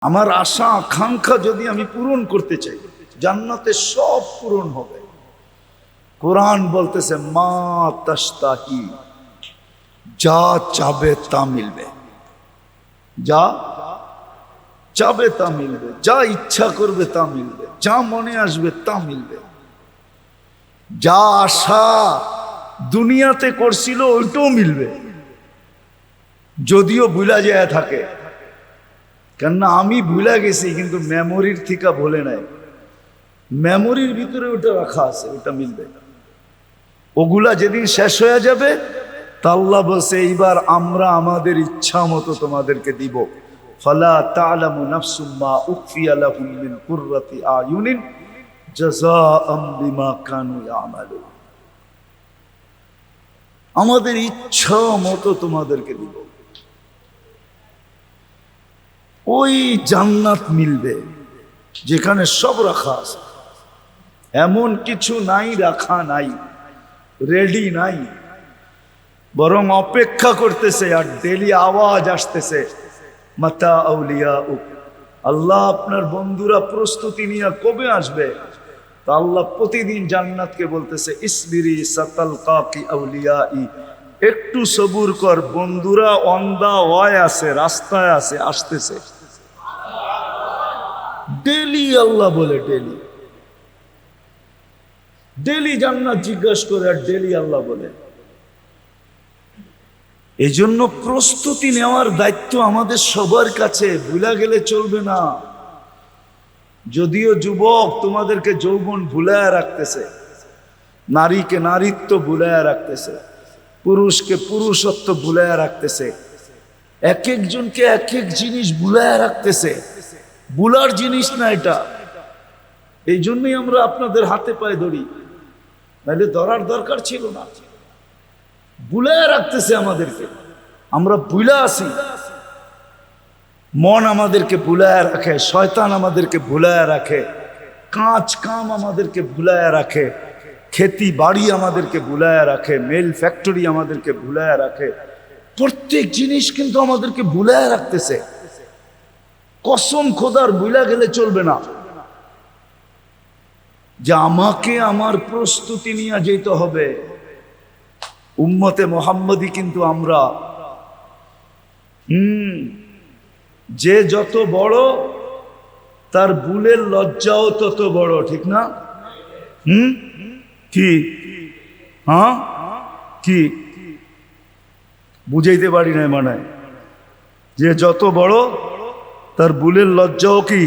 আমার আশা আকাঙ্ক্ষা যদি আমি পূরণ করতে চাই, জান্নাতে সব পূরণ হবে। কোরআন বলতেছে মা তাশতাহি, যা চাবে তা মিলবে, যা চাবে তা মিলবে, যা ইচ্ছা করবে তা মিলবে, যা মনে আসবে তা মিলবে। যা আশা দুনিয়াতে করছিল ওইটাও মিলবে, যদিও ভুলা যায় থাকে। কেননা আমি ভুলে গেছি, কিন্তু মেমোরির থেকে ভুলে নাই। মেমোরির ভিতরে ওটা রাখা আছে, ওটা মিলবে। ওগুলা যেদিন শেষ হয়ে যাবে তা আল্লাহ বলছে এইবার আমরা আমাদের ইচ্ছা মতো তোমাদেরকে দিব। ফালা তা'লামু নাফসুম মা উখফিয়া লাহুম মিন কুররাতি আয়ুনিন জাযাআম বিমা কানু ইয়ামালুন। আমাদের ইচ্ছা মতো তোমাদেরকে দিব। ওই জান্নাত মিলবে যেখানে সব রাখা আছে, এমন কিছু নাই রাখা নাই, রেডি নাই, বরং অপেক্ষা করতেছে। আর ডেলি আওয়াজ আসতেছে মাতা আউলিয়া, আল্লাহ আপনার বন্ধুরা প্রস্তুতি নিয়ে কবে আসবে? তা আল্লাহ প্রতিদিন জান্নাতকে বলতেছে ইসবিরি সাতালকাকি আউলিয়াই, একটু সবুর কর, বন্ধুরা অন দা ওয়ে আছে, রাস্তায় আছে, আসতেছে। ডেলি আল্লাহ বলে, ডেলি ডেলি জান্নাত জিজ্ঞাসা করে, আর ডেলি আল্লাহ বলে। এই জন্য প্রস্তুতি নেওয়ার দায়িত্ব আমাদের সবার কাছে, ভুলা গেলে চলবে না। যদিও যুবক তোমাদেরকে যৌবন ভুলায় রাখতেছে, নারীকে নারীত্ব ভুলায় রাখতেছে, পুরুষকে পুরুষত্ব ভুলায় রাখতেছে, এক একজনকে এক এক জিনিস ভুলায় রাখতেছে। ভুলার জিনিস না এটা। এই জন্যই আমরা আপনাদের হাতে পায়ে ধরি, নাহলে ধরার দরকার ছিল না। ভুলায় রাখতেছে আমাদেরকে, আমরা ভুলা আছি। মন আমাদেরকে ভুলায় রাখে, শয়তান আমাদেরকে ভুলায় রাখে, কাজ কাম আমাদেরকে ভুলায় রাখে, খেতি বাড়ি আমাদেরকে ভুলায় রাখে, মেল ফ্যাক্টরি আমাদেরকে ভুলায় রাখে। প্রত্যেক জিনিস কিন্তু আমাদেরকে ভুলায় রাখতেছে। কসম খোদার ভুলা গেলে চলবে না যে আমাকে আমার প্রস্তুতি নিয়ে যেতে হবে। উম্মতে মোহাম্মদী কিন্তু আমরা। যে যত বড় তার ভুলের লজ্জাও তত বড়, ঠিক না? কি হ্যাঁ, কি বুঝাইতে পারি না মানে, যে যত বড় তার ভুলের লজ্জাও কি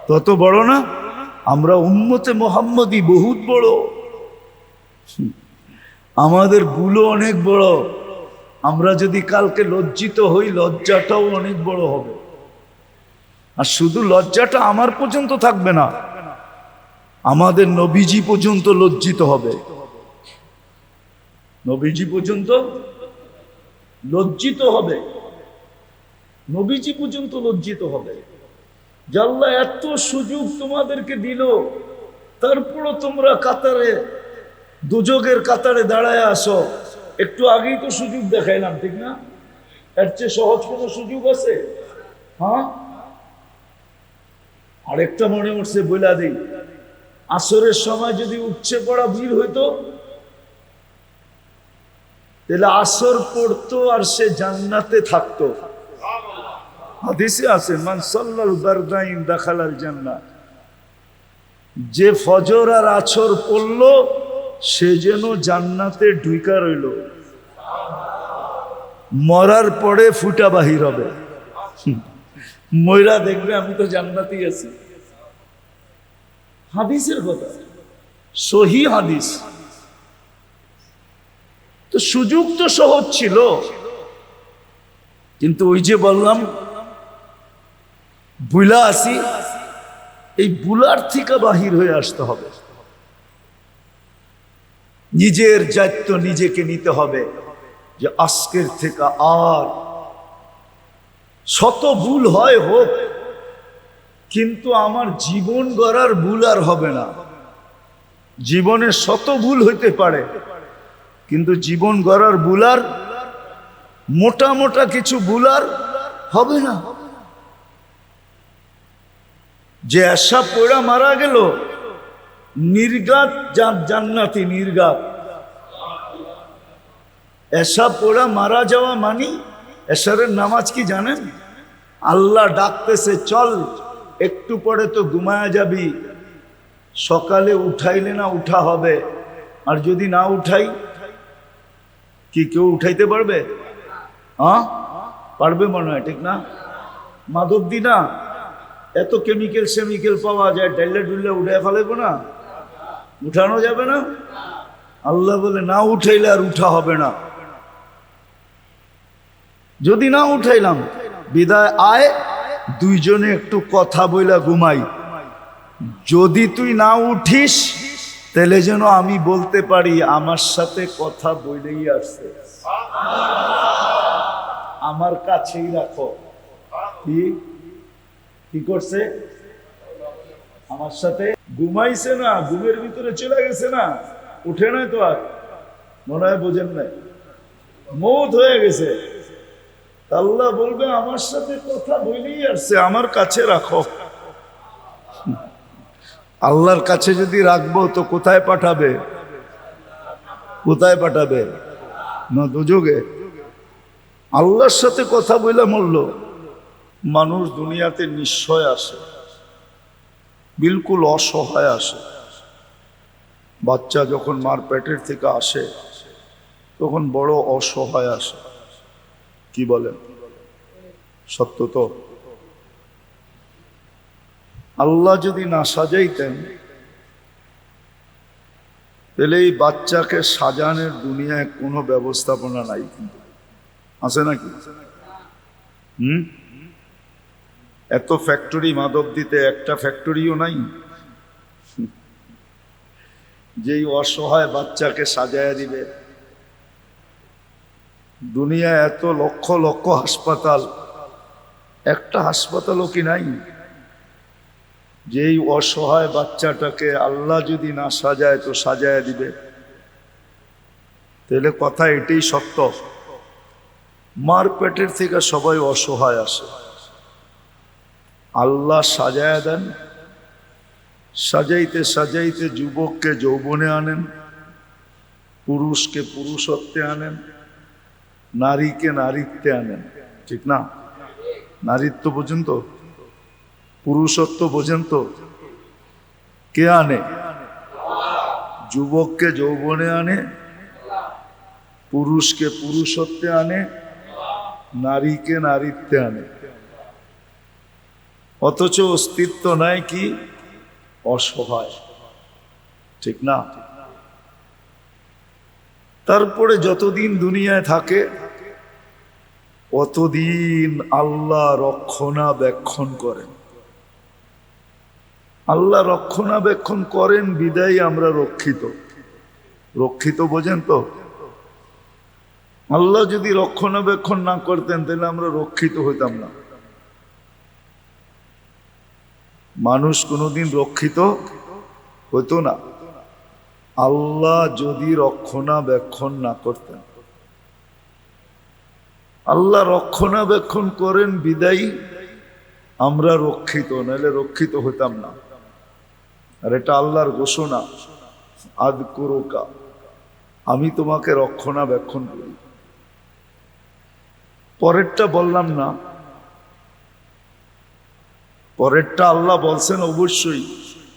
তত বড় না? আমরা উম্মতে মোহাম্মদী বহুত বড়, আমাদের ভুলও অনেক বড়। আমরা যদি কালকে লজ্জিত হই, লজ্জাটাও অনেক বড় হবে। আর শুধু লজ্জাটা আমার পর্যন্ত থাকবে না, আমাদের নবীজি পর্যন্ত লজ্জিত হবে। নবীজি পর্যন্ত লজ্জিত হবে, নবীজি পর্যন্ত লজ্জিত হবে। আল্লাহ এত সুযোগ তোমাদেরকে দিল, তারপরও তোমরা কাতারে, দুযোগের কাতারে দাঁড়ায় আসো। একটু আগেই তো সুযোগ দেখাইলাম, ঠিক না? এর চেয়ে সহজ কোনো সুযোগ আছে? হ্যাঁ, আরেকটা মনে উঠছে বইলা দিই, আসরের সময় যদি উপচে পড়া ভিড় হইতো, তাহলে আসর পড়তো আর সে জান্নাতে থাকতো। হাদিসে আছে মান সাল্লাল বারদাইন দাখালাল জান্নাহ, যে ফজর আর আসর পড়লো সে যেন জান্নাতে ঢুইকা রইল। মরার পরে ফুটা বাহির হবে, ময়রা দেখবে আমি তো জান্নাতেই আছি। হাদিসের কথা, সহি হাদিস। তো সুযোগ তো সহজ ছিল, কিন্তু ওই যে বললাম বুলা আসি, এই বুলার থেকে বাহির হয়ে আসতে হবে। নিজের দায়িত্ব নিজেকে নিতে হবে যে আজকের থেকে আর শত ভুল হয় হোক, কিন্তু আমার জীবন গড়ার ভুল আর হবে না। জীবনে শত ভুল হইতে পারে, কিন্তু জীবন গড়ার ভুল আর, মোটা মোটা কিছু ভুল আর হবে না। যে এসা পড়া মারা গেল, নির্ঘাত জান্নাতি, নির্ঘাত। এসা পড়া মারা যাওয়া মানি, এশারের নামাজ কি জানেন? আল্লাহ ডাকতেছে, চল একটু পরে তো ঘুমায়া যাবি, সকালে উঠাইলে না উঠা হবে, আর যদি না উঠাই, কি কেউ উঠাইতে পারবে? হ্যাঁ পারবে মনে হয়, ঠিক না? মাধব দি না, এত কেমিক্যাল সেমিক্যাল পাওয়া যায়, ডাইলে ডুল্লে উঠে ফেলাইবো না? উঠানো যাবে না? আল্লাহ বলে না উঠাইলে আর উঠা হবে না। যদি না উঠাইলাম, বিদায় আয়, দুইজনে একটু কথা বইলা ঘুমাই। যদি তুই না উঠিস, তাহলে যেন আমি বলতে পারি আমার সাথে কথা বইলেই আসছে, আমার কাছেই রাখো। কি কি করছে? আমার সাথে ঘুমাইছে না, ঘুমের ভিতরে চলে গেছে না, উঠে নাই তো আর, মনে হয় বোঝেন নাই, মৌত হয়ে গেছে। আল্লাহ বলবে আমার সাথে কথা বলেই আসছে, আমার কাছে রাখো। আল্লাহর কাছে যদি রাখবো তো কোথায় পাঠাবে? কোথায় পাঠাবে? না দুযোগে। আল্লাহর সাথে কথা বলে মরল। মানুষ দুনিয়াতে নিশ্চয় আসে, বিলকুল অসহায় আসে। বাচ্চা যখন মার পেটের থেকে আসে তখন বড় অসহায় আসে। কি বলেন? সত্য তো? আল্লাহ যদি না সাজাইতেন, তাহলে এই বাচ্চাকে সাজানোর দুনিয়ায় কোনো ব্যবস্থাপনা নাই, কিন্তু আছে নাকি? এত ফ্যাক্টরি মাদক দিতে, একটা ফ্যাক্টরিও নাই যেই অসহায় বাচ্চাকে সাজায় দিবে। দুনিয়ায় এত লক্ষ লক্ষ হাসপাতাল, একটা হাসপাতালও কি নাই যেই অসহায় বাচ্চাটাকে আল্লাহ যদি না সাজায় তো সাজায় দিবে? তাহলে কথা এটাই সত্য, মার পেটের থেকে সবাই অসহায় আসে, আল্লাহ সাজায় দেন। সাজাইতে সাজাইতে যুবককে যৌবনে আনেন, পুরুষকে পুরুষত্বে আনেন, নারীকে নারীত্বে আনেন, ঠিক না? নারীত্ব বোঝেন তো? পুরুষত্ব বোঝেন তো? কে আনে? যুবককে যৌবনে আনে, পুরুষকে পুরুষত্বে আনে, নারীকে নারীত্বে আনে। অথচ অস্তিত্ব নাই কি? অসহায়, ঠিক না? তারপরে যতদিন দুনিয়ায় থাকে অতদিন আল্লাহ রক্ষণাবেক্ষণ করেন। আল্লাহ রক্ষণাবেক্ষণ করেন বিদায় আমরা রক্ষিত। রক্ষিত বোঝেন তো? আল্লাহ যদি রক্ষণাবেক্ষণ না করতেন তাহলে আমরা রক্ষিত হইতাম না। মানুষ কোনোদিন রক্ষিত হতো না আল্লাহ যদি রক্ষণাবেক্ষণ না করতেন। আল্লাহ রক্ষণাবেক্ষণ করেন বিদায়ী আমরা রক্ষিত, নাহলে রক্ষিত হইতাম না। আর এটা আল্লাহর ঘোষণা, আযকুরুকা, আমি তোমাকে রক্ষণাবেক্ষণ করি। পরেরটা বললাম না, পরেরটা আল্লাহ বলছেন অবশ্যই,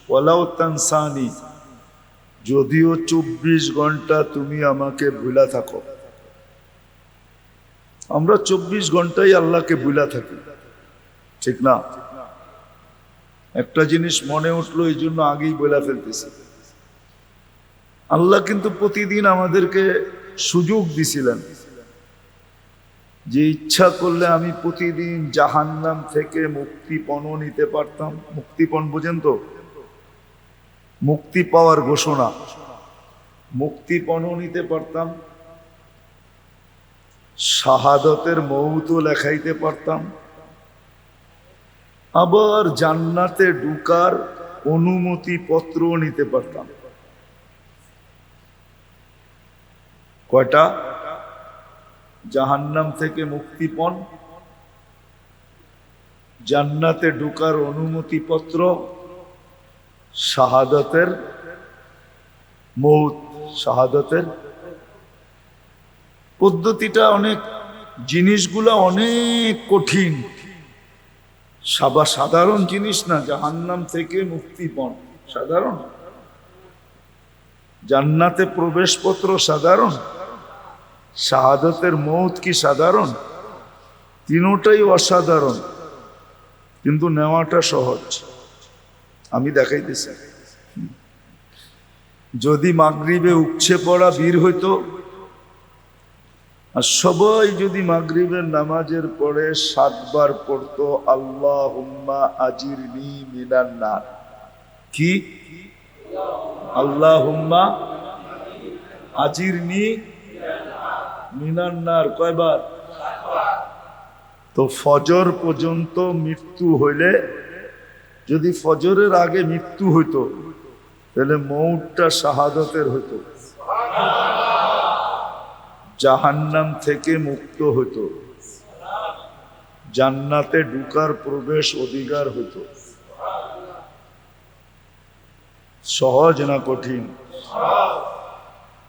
ওয়ালাউ তানসানি, যদিও 24 ঘন্টা তুমি আমাকে ভুলা থাকো। আমরা 24 ঘন্টাই আল্লাহকে ভুলা থাকি, ঠিক না? একটা জিনিস মনে উঠলো এই জন্য আগেই বলে ফেলতেছি, আল্লাহ কিন্তু প্রতিদিন আমাদেরকে সুযোগ দিছিলেন যে ইচ্ছা করলে আমি প্রতিদিন জাহান্নাম থেকে মুক্তিপণ নিতে পারতাম। মুক্তিপণ বোঝেন তো? মুক্তি পাওয়ার ঘোষণা, মুক্তিপণ নিতে পারতাম, শাহাদতের মৌতও লেখাইতে পারতাম, আবার জান্নাতে ঢুকার অনুমতি পত্র নিতে পারতাম। কয়টা? জাহান্নাম থেকে মুক্তিপণ, জান্নাতে ঢোকার অনুমতিপত্র শাহাদাতের মৌত। শাহাদাতের পদ্ধতিটা অনেক, জিনিসগুলা অনেক কঠিন, সাধারণ জিনিস না। জাহান্নাম থেকে মুক্তি পান সাধারণ, জান্নাতে প্রবেশপত্র সাধারণ, শাহাদাতের মৌত কি সাধারণ? তিনোটাই অসাধারণ, কিন্তু নেওয়াটা সহজ। আমি দেখাইতেছি, যদি মাগরিবে উপচে পড়া বীর হইতো, আর সবাই যদি মাগরিবের নামাজের পরে 7 বার পড়তো আল্লাহুম্মা আজিরনি মিনান নার। কি? আল্লাহুম্মা আজিরনি মিনান নার কয়বার? তো ফজর পর্যন্ত মৃত্যু হইলে, যদি ফজরের আগে মৃত্যু হইতো তাহলে মৌতটা শাহাদাতের হইতো, জাহান্নাম থেকে মুক্ত হইতো, জান্নাতে ঢুকার প্রবেশ অধিকার হইতো। সহজ না কঠিন?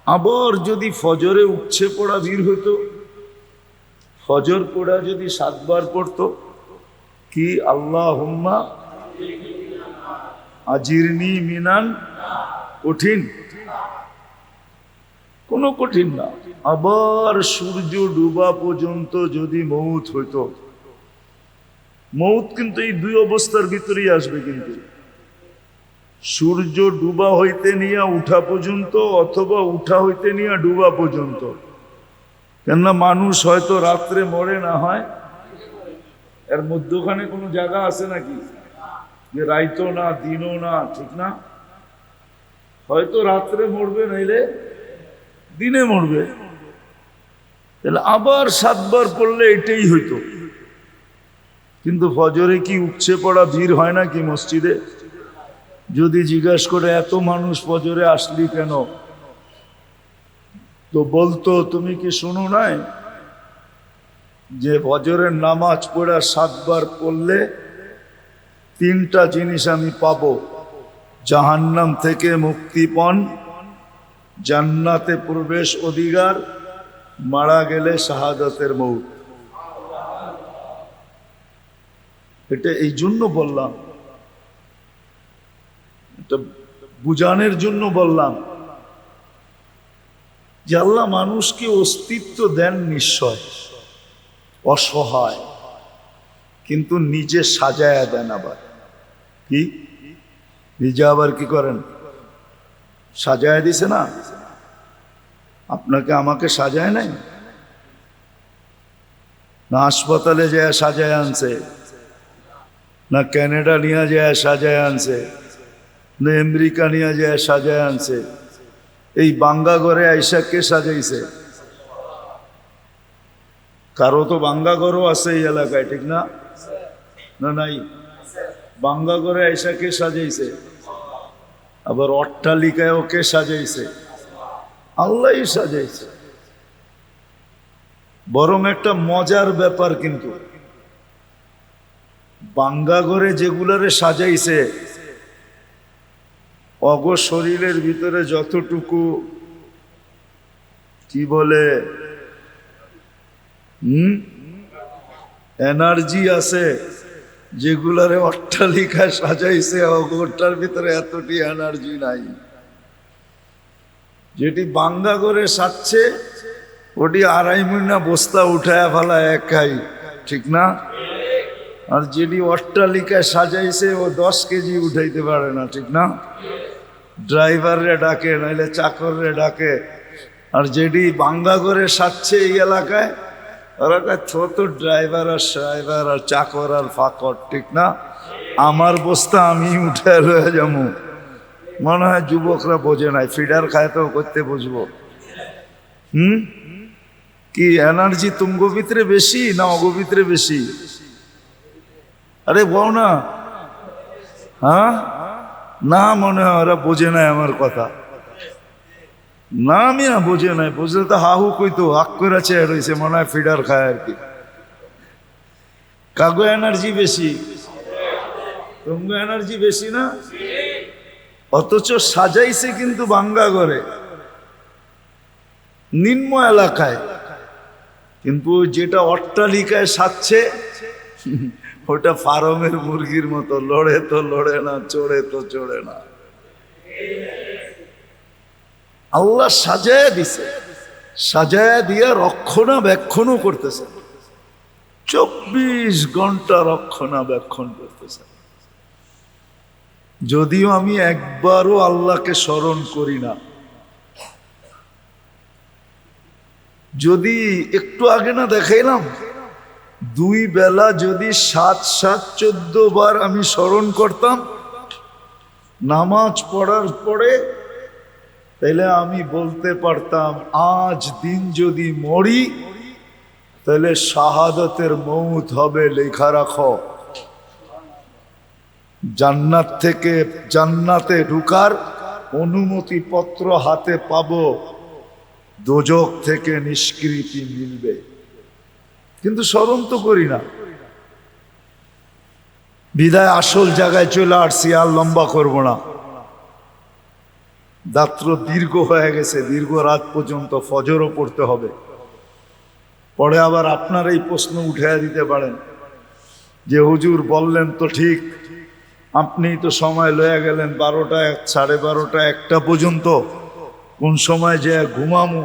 আবার যদি ফজরে উপচে পড়া বীর হইতো, ফজর পড়া যদি 7 বার পড়তো, কি আল্লাহুম্মা আজিরনি মিনান, কঠিন? কোনো কঠিন না। আবার সূর্য ডুবা পর্যন্ত যদি মৌত হইতো, মৌত কিন্তু এই দুই অবস্থার ভিতরেই আসবে, কিন্তু সূর্য ডুবা হইতে নিয়ে উঠা পর্যন্ত, অথবা উঠা হইতে নিয়ে ডুবা পর্যন্ত। কেননা মানুষ হয়তো রাত্রে মরে না হয়, এর মধ্যখানে কোনো জায়গা আছে নাকি যে রাইতো না দিনও না, ঠিক না? হয়তো রাত্রে মরবে, নাইলে দিনে মরবে। তাহলে আবার 7 বার পড়লে এটাই হইতো। কিন্তু ফজরে কি উপচে পড়া ভিড় হয় না কি মসজিদে? যদি জিজ্ঞাসা করে এত মানুষ ফজরে আসলি কেন, তো বলতো তুমি কি শুনো নাই যে ফজরের নামাজ পড়া 7 বার পড়লে 3টা জিনিস আমি পাবো, জাহান্নাম থেকে মুক্তিপণ, জান্নাতে প্রবেশ অধিকার, মারা গেলে শাহাদাতের মৌত। এটা এই জন্য বললাম, এটা বুঝানোর জন্য বললাম যে আল্লাহ মানুষকে অস্তিত্ব দেন নিশ্চয়, অসহায়, কিন্তু নিজে সাজায়া দেন। আবার কি নিজে আবার কি করেন? সাজায় দিছে না? আপনাকে আমাকে সাজায় নাই না? হাসপাতালে যায় সাজায় আনছে না? ক্যানাডা নিয়ে যায় সাজায় আনছে না? আমেরিকা নিয়ে যায় সাজায় আনছে? এই বাঙ্গা ঘরে আইসা কে সাজাইছে? কারো তো বাঙ্গা ঘরও আছে এই এলাকায়, ঠিক না? না নাই? বাঙ্গা ঘরে আইসা কে সাজাইছে? আবার অট্টালিকায়ও কে সাজাইছে? আল্লাহই সাজাইছে। বরং একটা মজার ব্যাপার, কিন্তু বাঙ্গা ঘরে যেগুলারে সাজাইছে, অগ শরীরের ভিতরে যতটুকু কি বলে এনার্জি আছে, যেগুলারে অট্টালিকায় সাজাইছে, অগরটার ভিতরে এতটি এনার্জি নাই। যেটি বাঙ্গা করে সাজছে ওটি 2.5 মহিনা বস্তা উঠায় ফেলায় একাই, ঠিক না? আর যেটি অট্টালিকায় সাজাইছে ও 10 কেজি উঠাইতে পারে না, ঠিক না? ড্রাইভাররে ডাকে, নাইলে চাকররে ডাকে। আর যেটি বাঙ্গা করে সাজছে এই এলাকায়, ওরা ছোট ড্রাইভার আর চাকর আর ফাকর, ঠিক না? আমার বস্তা আমি উঠে রয়ে যাবো। মনে হয় যুবকরা বোঝে নাই, ফিডার খায় তো করতে বুঝবো। কি এনার্জি তুঙ্গ ভিতরে বেশি না অগ ভিতরে বেশি? আরে বল না। হ্যাঁ না, মনে হয় ওরা বোঝে নাই আমার কথা। না আমি না বোঝে নাই, বুঝলে তো হাহু কইতো হাক করে চেয়ে রয়েছে, মনে হয় ফিডার খায় আর কি। কাগো এনার্জি বেশি, তোমার এনার্জি বেশি না? অথচ সাজাইছে কিন্তু বাঙ্গা ঘরে, নিম্ন এলাকায়, কিন্তু যেটা অট্টালিকায় সাজছে ওটা ফার্মের মুরগির মতো, লড়ে তো লড়ে না, চড়ে তো চড়ে না। আল্লাহ সাজায়া দিছে, সাজায়া দিয়া রক্ষণাবেক্ষণও করতেছে, 24 ঘন্টা রক্ষণাবেক্ষণ করতেছে। যদিও আমি একবারও আল্লাহকে স্মরণ করি না, যদি একটু আগে না দেখাইলাম, 2 বেলা যদি 7-7-14 বার আমি স্মরণ করতাম নামাজ পড়ার পরে, তাহলে আমি বলতে পারতাম আজ দিন যদি মরি তাহলে শাহাদাতের মৌত হবে, লেখা রাখো। জান্নাত থেকে জান্নাতে ঢুকার অনুমতি পত্র হাতে পাবো, দোজখ থেকে নিষ্কৃতি মিলবে, কিন্তু স্মরণ তো করি না। বিদায় আসল জায়গায় চলে আসছি, আর লম্বা করব না। রাত্র দীর্ঘ হয়ে গেছে, দীর্ঘ রাত পর্যন্ত, ফজরও পড়তে হবে। পরে আবার আপনার এই প্রশ্ন উঠাইয়া দিতে পারেন যে হুজুর বললেন তো ঠিক, আপনি তো সময় লয়ে গেলেন 12টা 12:30 1টা পর্যন্ত, কোন সময় যে ঘুমামু,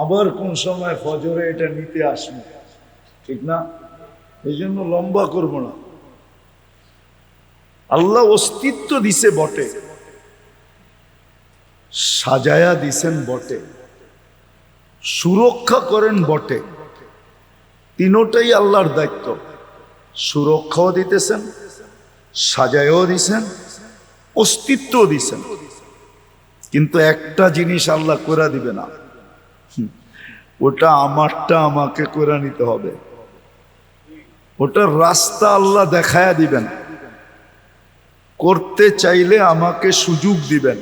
আবার কোন সময় ফজরে এটা নিতে আসবো, ঠিক না? এই জন্য লম্বা করব না। আল্লাহ অস্তিত্ব দিছে বটে, সাজায়া দিছেন বটে, সুরক্ষা করেন বটে, তিনোটাই আল্লাহর দায়িত্ব। সুরক্ষাও দিতেছেন, সাজায়ও দিছেন, অস্তিত্বও দিছেন। কিন্তু একটা জিনিস আল্লাহ করে দিবে না, ওটা আমারটা আমাকে করে নিতে হবে। ওটার রাস্তা আল্লাহ দেখায়া দিবেন, করতে চাইলে আমাকে সুযোগ দিবেন,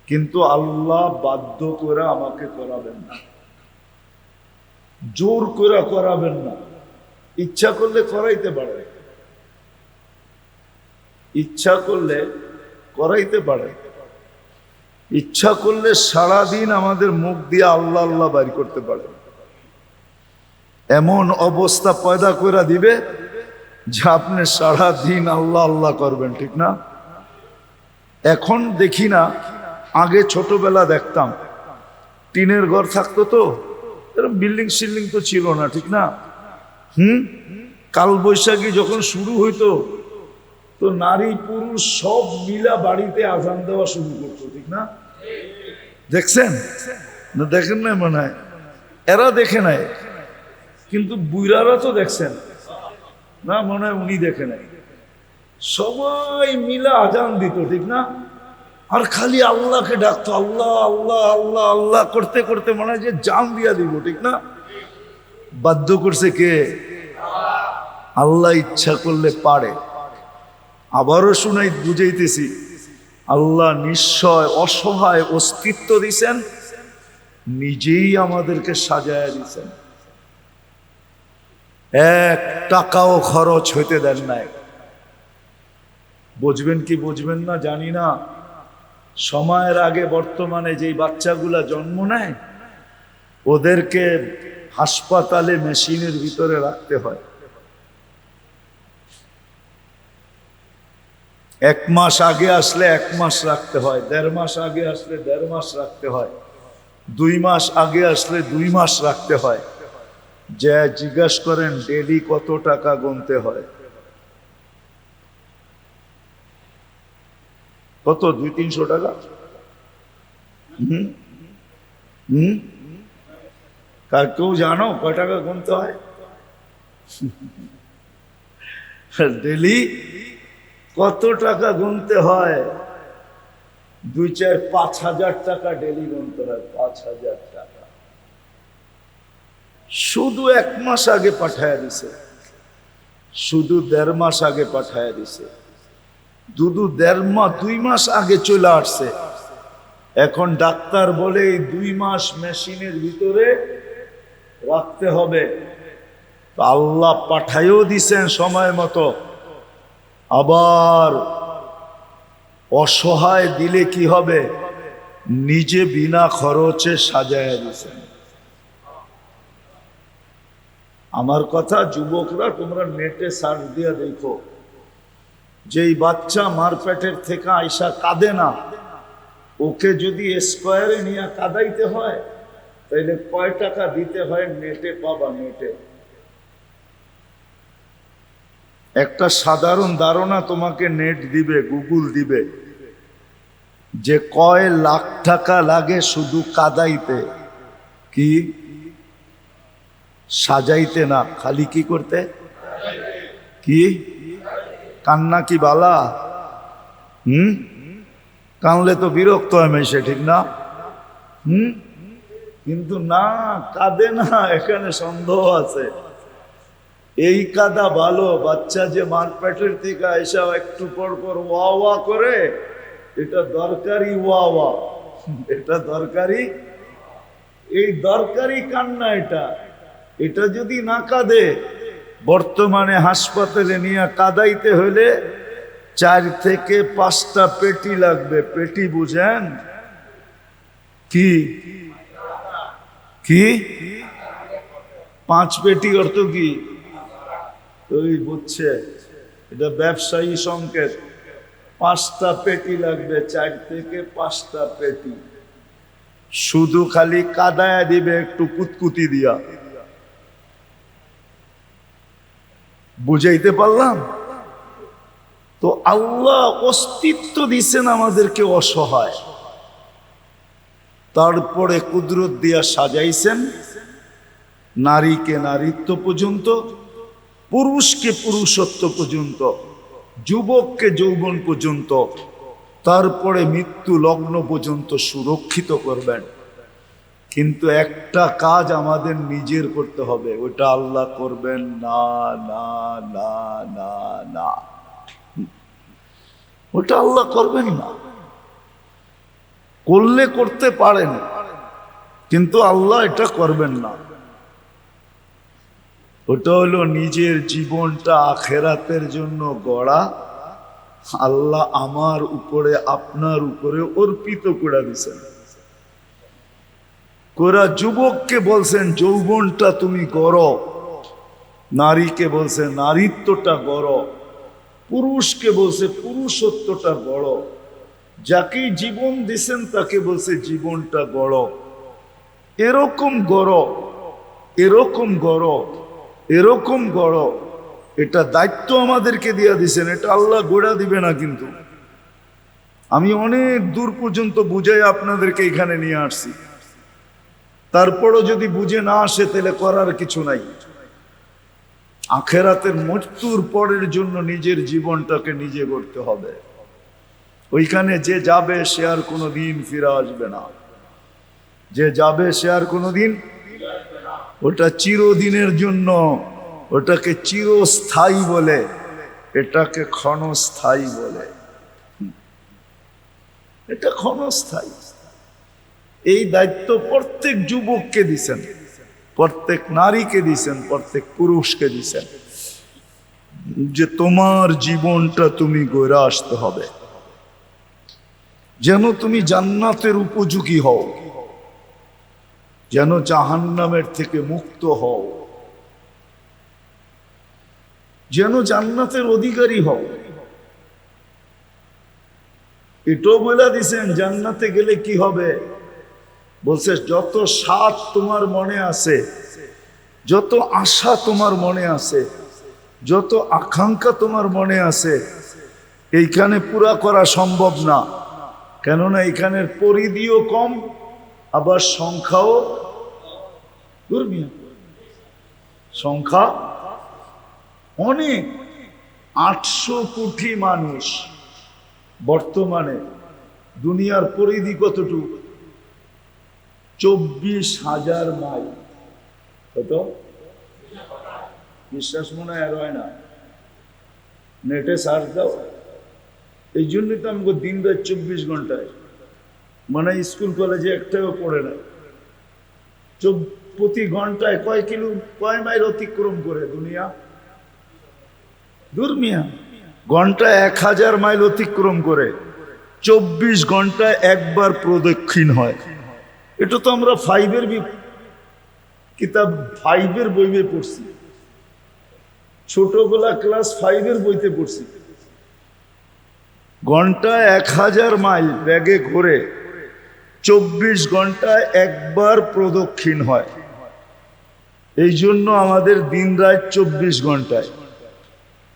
কিন্তু আল্লাহ বাধ্য করে আমাকে করাবেন না, জোর করে করাবেন না। ইচ্ছা করলে করাইতে পারে, ইচ্ছা করলে করাইতে পারে, ইচ্ছা করলে সারাদিন আমাদের মুখ দিয়ে আল্লাহ আল্লাহ বাইর করতে পারে। এমন অবস্থা পয়দা করে দিবে যে আপনি সারাদিন আল্লাহ আল্লাহ করবেন, ঠিক না? এখন দেখি না, আগে ছোটবেলা দেখতাম, টিনের ঘর থাকতো তো, এরকম বিল্ডিং সিল্ডিং তো ছিল না, ঠিক না? কাল বৈশাখী যখন শুরু হইতো তো নারী পুরুষ সব মিলা বাড়িতে আজান দেওয়া শুরু করতো, ঠিক না? দেখছেন না? দেখেন না মনে হয়, এরা দেখে নাই, কিন্তু বুইরারা তো দেখছেন না, মনে হয় উনি দেখে নাই। সবাই মিলা আজান দিত, ঠিক না? আর খালি আল্লাহকে ডাকতো, আল্লাহ আল্লাহ আল্লাহ আল্লাহ করতে করতে মনে হয় যে জান দিয়া দিব, ঠিক না? বাধ্য করছে কে? আল্লাহ ইচ্ছা করলে পারে। আবারও শুনাই, বুঝাইতেছি, আল্লাহ নিশ্চয় অসহায় অস্তিত্ব দিছেন, নিজেই আমাদেরকে সাজায়া দিছেন, 1 টাকাও খরচ হইতে দেন নাই। বুঝবেন কি বুঝবেন না জানি না, সময়ের আগে বর্তমানে যেই বাচ্চাগুলা জন্ম নেয় ওদেরকে হাসপাতালে মেশিনের ভিতরে রাখতে হয়। 1 মাস আগে আসলে 1 মাস রাখতে হয়, 1.5 মাস আগে আসলে 1.5 মাস রাখতে হয়, 2 মাস আগে আসলে 2 মাস রাখতে হয়। যে জিজ্ঞাসা করেন ডেলি কত টাকা গুনতে হয়? কত? 200-300 টাকা। কার কেউ জানো কয় টাকা গুনতে হয়? ডেলি কত টাকা গুনতে হয়? 2-4-5 হাজার টাকা ডেলি গুনতে হয়, 5,000 টাকা। শুধু 1 মাস আগে পাঠায়া দিছে, শুধু 1.5 মাস আগে পাঠায়া দিছে, 2 মাস আগে চলে আসছে। এখন ডাক্তার বলে এই 2 মাস মেশিনের ভিতরে রাখতে হবে, তো আল্লাহ পাঠাইও দিছেন সময় মতো, আবার অসহায় দিলে কি হবে, নিজে বিনা খরচে সাজায় দিছেন। আমার কথা যুবকরা, তোমরা নেটে সার্চ দিয়ে দেখো, যেই বাচ্চা মার পেটের থেকে আইসা কাঁদে না, ওকে যদি স্কোয়ারে নিয়ে কাঁদাইতে হয় তাহলে কয় টাকা দিতে হয় নেটে পাবা। নেটে একটা সাধারণ ধারণা তোমাকে নেট দিবে, গুগল দিবে, যে কয় লাখ টাকা লাগে শুধু কাদাইতে, কি সাজাইতে না, খালি কি করতে, কি কান্না কি বালা? কানলে তো বিরক্ত হয় মেশে, ঠিক না? কিন্তু না, কাঁদে না, এখানে সন্দেহ আছে। এই কাদা ভালো, বাচ্চা যে মার পেটের থেকে এসে একটু পর পর ওয়া ওয়া করে, এটা দরকারি ওয়া ওয়া, এটা দরকারি, এই দরকারি কান্না। এটা যদি না কাঁদে, বর্তমানে হাসপাতালে নিয়ে কাঁদাইতে হলে 4 থেকে 5টা পেটি লাগবে। পেটি বুঝেন কি? কি 5 পেটি অর্থ কি? ওই বুঝছে, এটা ব্যবসায়ী সংকেত। 5টা পেটি লাগবে, 4 থেকে 5টা পেটি। শুধু খালি কাদায়া দিবে একটু কুতকুতি দিয়া। বুঝাইতে পারলাম? তো আল্লাহ অস্তিত্ব দিছেন আমাদেরকে অসহায়, তারপরে কুদরত দিয়া সাজাইছেন নারীকে নারীত্ব পর্যন্ত, পুরুষকে পুরুষত্ব পর্যন্ত, যুবককে যৌবন পর্যন্ত, তারপরে মৃত্যু লগ্ন পর্যন্ত সুরক্ষিত করবেন। কিন্তু একটা কাজ আমাদের নিজের করতে হবে, ওটা আল্লাহ করবেন না, না, না, না, না, ওটা আল্লাহ করবেন না। করলে করতে পারেন, কিন্তু আল্লাহ এটা করবেন না। ওটা হলো নিজের জীবনটা আখেরাতের জন্য গড়া, আল্লাহ আমার উপরে আপনার উপরে অর্পিত করে দিয়েছেন। কোরা যুবককে বলছেন যৌবনটা তুমি গড়ো, নারীকে বলছে নারীত্বটা গড়ো, পুরুষকে বলছে পুরুষত্বটা গড়ো, যাকেই জীবন দিছেন তাকে বলছে জীবনটা গড়ো। এরকম গড়ো, এরকম গড়ো, এরকম গড়ো। এটা দায়িত্ব আমাদেরকে দিয়ে দিছেন, এটা আল্লাহ গোড়া দিবে না। কিন্তু আমি অনেক দূর পর্যন্ত বুঝাই আপনাদেরকে এখানে নিয়ে আসছি, তারপরও যদি বুঝে না আসে তাহলে করার কিছু নাই। আখেরাতের মৃত্যুর পরের জন্য নিজের জীবনটাকে নিজে করতে হবে। ওইখানে যে যাবে সে আর কোনোদিন ফিরে আসবে না, যে যাবে সে আর কোনোদিন, ওটা চিরদিনের জন্য, ওটাকে চিরস্থায়ী বলে, এটাকে ক্ষণস্থায়ী বলে। এটা ক্ষণস্থায়ী। এই দায়িত্ব প্রত্যেক যুবককে দিছেন, প্রত্যেক নারীকে দিছেন, প্রত্যেক পুরুষকে দিছেন, যে তোমার জীবনটা তুমি গড়ে আসতে হবে যেন তুমি জান্নাতের উপযোগী হও, যেন জাহান্নামের থেকে মুক্ত হও, যেন জান্নাতের অধিকারী হও। এটাও বলে দিছেন জান্নাতে গেলে কি হবে। বলছে যত স্বাদ তোমার মনে আছে, যত আশা তোমার মনে আছে, যত আকাঙ্ক্ষা তোমার মনে আছে, এইখানে পুরা করা সম্ভব না। কেননা এখানের পরিধিও কম, আবার সংখ্যাও দুর্মিয়, সংখ্যা অনেক। 800 কোটি মানুষ বর্তমানে। দুনিয়ার পরিধি কতটুকু? 24,000 মাইল। কত? বিশ্বাস মনে আর হয় না, নেটে সার্চ দাও। এই জন্যই তো আমাকে দিন রাত 24 ঘন্টায়, মানে স্কুল কলেজে একটাও পড়ে না। প্রতি ঘন্টায় কয় মাইল অতিক্রম করে দুনিয়া? দূর মিয়া, ঘন্টায় 1000 মাইল অতিক্রম করে, 24 ঘন্টায় একবার প্রদক্ষিণ হয়। এটা তো আমরা কিতাব 5-এর বইয়ে পড়ছি, ছোটবেলা ক্লাস 5-এর বইতে পড়ছি। ঘন্টায় 1000 মাইল ব্যাগে ঘুরে 24 ঘন্টায় একবার প্রদক্ষিণ হয়। এই জন্য আমাদের দিন রাত 24 ঘন্টায়,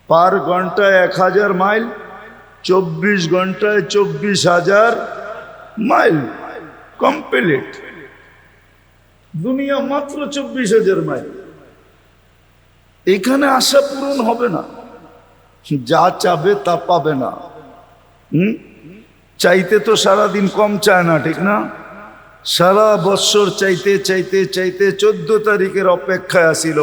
পার ঘন্টায় 1000 মাইল, 24 ঘন্টায় 24,000 মাইল কমপ্লিট। দুনিয়া মাত্র 24,000 মাইল। এখানে আশা পূরণ হবে না, যা চাবে তা পাবে না। চাইতে তো সারাদিন কম চায় না, ঠিক না? সারা বৎসর চাইতে চাইতে চাইতে 14 তারিখের অপেক্ষায় আসিল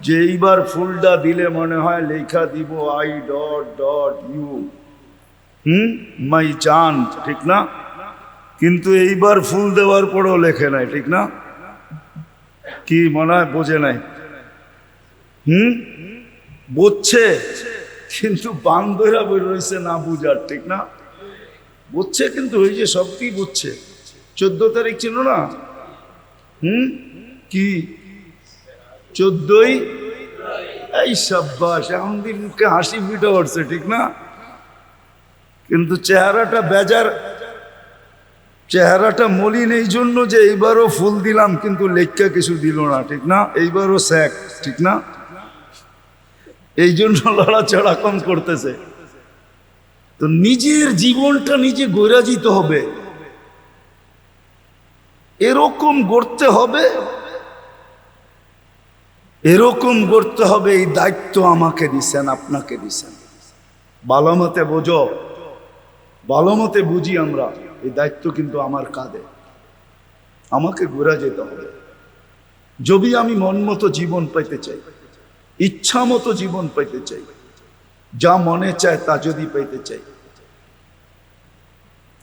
যে এইবার ফুলটা দিলে মনে হয় লেখা দিব I.U মাই জান, ঠিক না? কিন্তু এইবার ফুল দেওয়ার পরেও লেখে নাই, ঠিক না? কি মনে হয় বোঝে নাই? বুঝছে কিন্তু বান্দরা বই রয়েছে না বুঝার, ঠিক না? বুঝছে কিন্তু ওই যে সবটি বুঝছে। 14 তারিখ ছিল না? কি 14ই? এই সাব্বাস, এখন দিন মুখে হাসি ফুটে উঠছে, ঠিক না? কিন্তু চেহারাটা বেজার, চেহারাটা মলিন এই জন্য যে এইবারও ফুল দিলাম কিন্তু লেখা কিছু দিল না, ঠিক না? এইবারও স্যাক, ঠিক না? এই জন্য লড়াচড়া কম করতেছে। তো নিজের জীবনটা নিজে গড়ে যেতে হবে, এরকম গড়তে হবে, এরকম গড়তে হবে। এই দায়িত্ব আমাকে দিছেন, আপনাকে দিছেন। ভালো মতে বোঝো, ভালো মতে বুঝি আমরা, এই দায়িত্ব কিন্তু আমার কাঁধে, আমাকে ঘুরে যেতে হবে। যদি আমি মন মতো জীবন পাইতে চাই, ইচ্ছা মতো জীবন পাইতে চাই, যা মনে চায় তা যদি পাইতে চাই,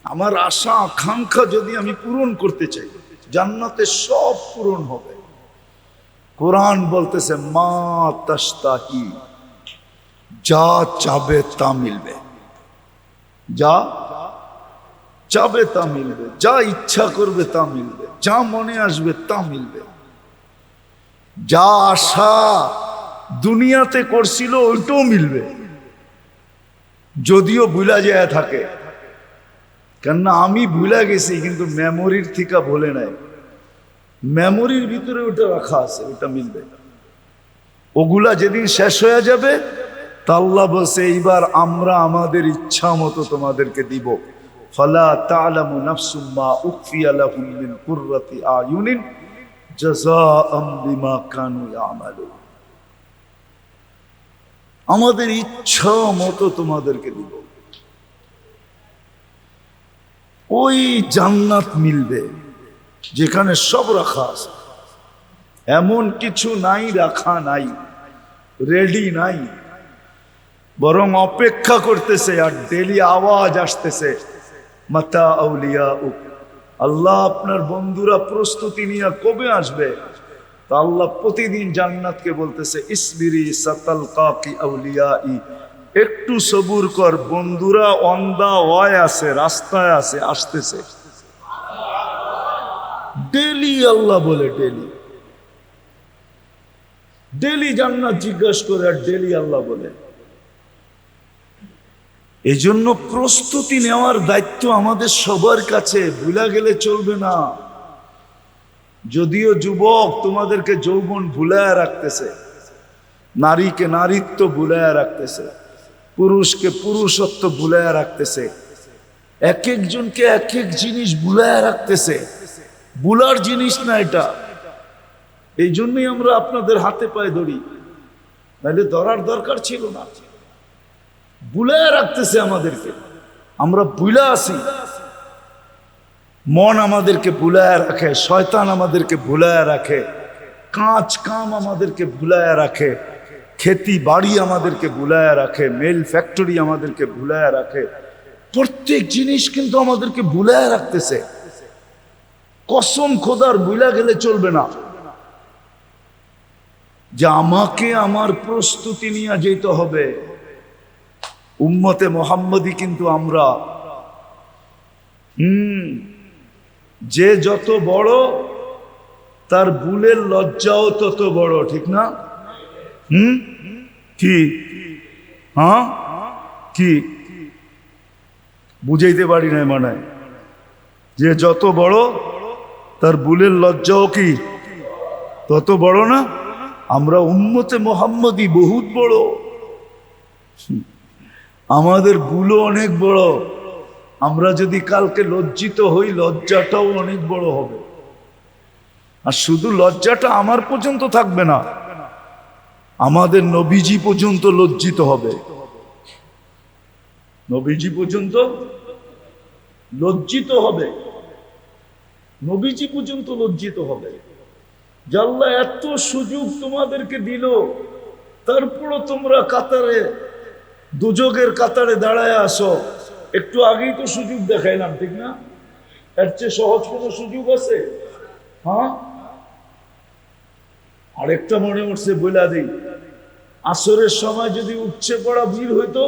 আমার আশা আকাঙ্ক্ষা যদি আমি পূরণ করতে চাই, জান্নাতে সব পূরণ হবে। কোরআন বলতেছে মা তাশতাহি, যা চাবে তা মিলবে, যা চাবে তা মিলবে, যা ইচ্ছা করবে তা মিলবে, যা মনে আসবে তা মিলবে। যা আশা দুনিয়াতে করছিল ওইটাও মিলবে, যদিও ভুলা যায় থাকে। কেননা আমি ভুলা গেছি কিন্তু মেমোরির থেকে ভুলে নাই, মেমোরির ভিতরে ওটা রাখা আছে, ওটা মিলবে। ওগুলা যেদিন শেষ হয়ে যাবে তা আল্লাহ বলছে এইবার আমরা আমাদের ইচ্ছা মতো তোমাদেরকে দিব। ফালা তা'লামু নাফসুম মা উখফিয়া লাহুম মিন কুররাতি আয়ুনিন জাযাআম বিমা কানু ইয়ামালুন। আমাদের ইচ্ছা মতো তোমাদেরকে দিব, ওই জান্নাত মিলবে যেখানে সব রাখা আছে। এমন কিছু নাই রাখা নাই, রেডি নাই, বরং অপেক্ষা করতেছে। আর ডেলি আওয়াজ আসতেছে মাতা আউলিয়া উক, আল্লাহ আপনার বন্ধুরা প্রস্তুতি নিয়ে কবে আসবে? তা আল্লাহ প্রতিদিন জান্নাতকে বলতেছে ইসবিরি সাতালকাকি আউলিয়াই, একটু সবুর কর, বন্ধুরা অন দা ওয়ে আছে, রাস্তায় আছে, আসতেছে। ডেলি আল্লাহ বলে, ডেলি ডেলি জান্নাত জিজ্ঞাসা করে, আর ডেলি আল্লাহ বলে। এই জন্য প্রস্তুতি নেওয়ার দায়িত্ব আমাদের সবার কাছে, ভুলা গেলে চলবে না। যদিও যুবক তোমাদেরকে যৌবন ভুলায় রাখতেছে, নারীকে নারীত্ব ভুলায় রাখতেছে, পুরুষকে পুরুষত্ব ভুলায় রাখতেছে, এক একজনকে এক এক জিনিস ভুলায় রাখতেছে। ভুলার জিনিস না এটা। এই জন্যই আমরা আপনাদের হাতে পায়ে ধরি, নাহলে ধরার দরকার ছিল না। ভুলায় রাখতেছে আমাদেরকে, আমরা ভুলা আছি। মন আমাদেরকে ভুলায় রাখে, শয়তান আমাদেরকে ভুলায় রাখে, কাজ কাম আমাদেরকে ভুলায় রাখে, খেতি বাড়ি আমাদেরকে ভুলায় রাখে, মেল ফ্যাক্টরি আমাদেরকে ভুলায় রাখে। প্রত্যেক জিনিস কিন্তু আমাদেরকে ভুলায় রাখতেছে। কসম খোদার ভুলা গেলে চলবে না। যে আমাকে আমার প্রস্তুতি নিয়ে যেতে হবে। উম্মতে মোহাম্মদী কিন্তু আমরা। যে যত বড় তার বুলের লজ্জাও তত বড়, ঠিক না? কি? হ্যাঁ, কি বুঝাইতে পারি না মানে? যে যত বড় তার বুলের লজ্জাও কি তত বড় না? আমরা উম্মতে মোহাম্মদী বহুত বড়, আমাদের বুলও অনেক বড়। আমরা যদি কালকে লজ্জিত হই, লজ্জাটাও অনেক বড় হবে। আর শুধু লজ্জাটা আমার পর্যন্ত থাকবে না, আমাদের নবীজি পর্যন্ত লজ্জিত হবে। নবীজি পর্যন্ত লজ্জিত হবে, নবীজি পর্যন্ত লজ্জিত হবে। যে আল্লাহ এত সুযোগ তোমাদেরকে দিল, তারপরও তোমরা কাতারে, দুযোগের কাতারে দাঁড়ায় আসো। একটু আগেই তো সুযোগ দেখাইলাম, ঠিক না? এর চেয়ে সহজ কোনো সুযোগ আছে? হ্যাঁ, আরেকটা মনে উঠছে বইলা দিই, আসরের সময় যদি উপচে পড়া ভিড় হইতো,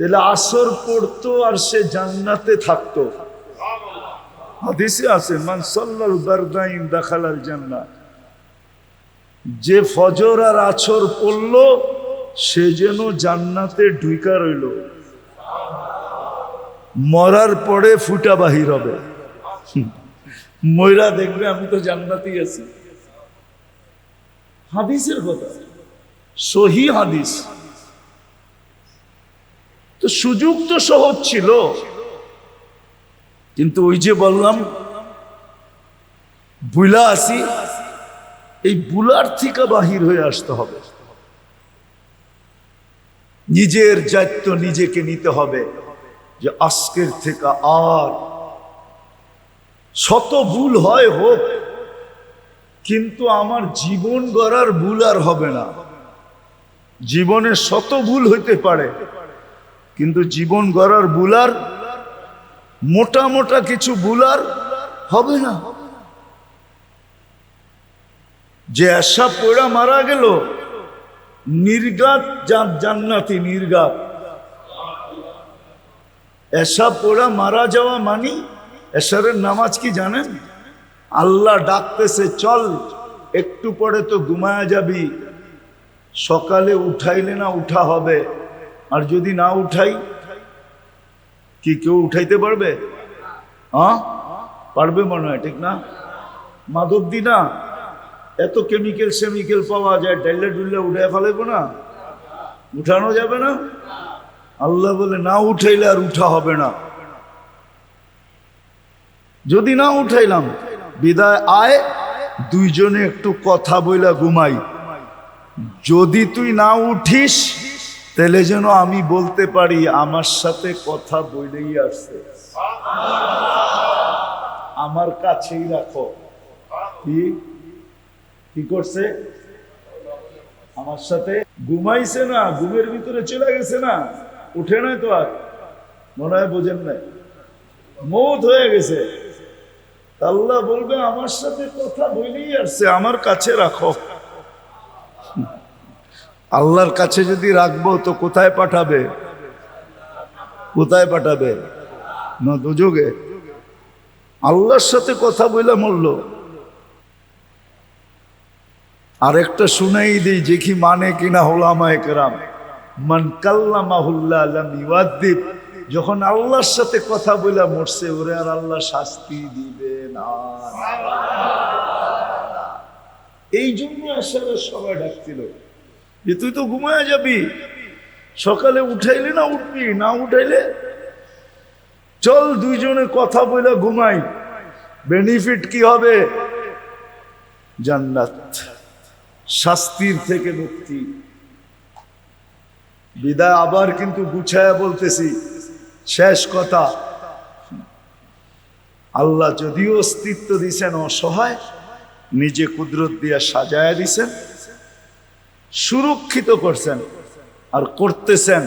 তাহলে আসর পড়তো আর সে জান্নাতে থাকতো। হাদিসে আছে, মান সাল্লাল বারদাইন দাখালাল জান্নাহ। যে ফজর আর আসর পড়লো সে যেন জান্নাতে ঢুইকা রইল। মরার পরে ফুটা বাহির হবে, ময়রা দেখবে আমি তো জান্নাতেই আছি। হাদিসের কথা, সহি হাদিস। তো সুযোগ তো সহজ ছিল, কিন্তু ওই যে বললাম বুলা আসি, এই বুলার থেকে বাহির হয়ে আসতে হবে। নিজের দায়িত্ব নিজেকে নিতে হবে যে আজকের থেকে আর শত ভুল হয় হোক, কিন্তু আমার জীবন গড়ার ভুল আর হবে না। জীবনে শত ভুল হইতে পারে, কিন্তু জীবন গড়ার ভুল আর, মোটা মোটা কিছু ভুল আর হবে না। যে আশা পড়া মারা গেল, নির্ঘাত জান্নাতি, নির্ঘাত। এসা পড়া মারা যাওয়া মানি, এশারের নামাজ কি জানেন? আল্লাহ ডাকতেছে, চল একটু পরে তো ঘুমায়া যাবি, সকালে উঠাইলে না উঠা হবে, আর যদি না উঠাই, কি কেউ উঠাইতে পারবে? হ্যাঁ, পারবে মনে হয়, ঠিক না? মাধব দি না, এত কেমিক্যাল সেমিক্যাল পাওয়া যায়, ডাইলে ডুললে উঠে ফেলাইব না? উঠানো যাবে না? আল্লাহ বলে না উঠাইলে আর উঠা হবে না। যদি না উঠাইলাম, বিদায় আয়, দুইজনে একটু কথা বইলা ঘুমাই। যদি তুই না উঠিস, তাহলে যেন আমি বলতে পারি আমার সাথে কথা বইলেই আসছে, আমার কাছেই রাখো। কি করছে? আমার সাথে ঘুমাইছে না, ঘুমের ভিতরে চলে গেছে না, উঠে নাই তো আর, মনে হয় বোঝেন নাই, মৌত হয়ে গেছে। আল্লাহ বলবে আমার সাথে কথা বলেই আসছে, আমার কাছে রাখো। আল্লাহর কাছে যদি রাখবো তো কোথায় পাঠাবে? কোথায় পাঠাবে? না দুযোগে। আল্লাহর সাথে কথা বলে মরল। আর একটা শুনাই দিই, যে কি মানে কিনা ওলামায়ে কেরাম, মান কাল্লামাহুল্লাহ লাম ইউআদ্দিব। যখন আল্লাহর সাথে কথা বলে মরছে, ওরে আর আল্লাহ শাস্তি দিবে না। এই জন্য আসলে সবাই ডাকছিল যে তুই তো ঘুমায় যাবি, সকালে উঠাইলে না উঠবি, না উঠাইলে চল দুইজনে কথা বলে ঘুমাই। বেনিফিট কি হবে? জান্নাত, শাস্তির থেকে মুক্তি। বিদায় আবার কিন্তু গুছায়া বলতেছি, শেষ কথা, আল্লাহ যদিও অস্তিত্ব দিছেন অসহায়, নিজে কুদরত দিয়ে সাজায়া দিছেন, সুরক্ষিত করছেন, আর করতেছেন,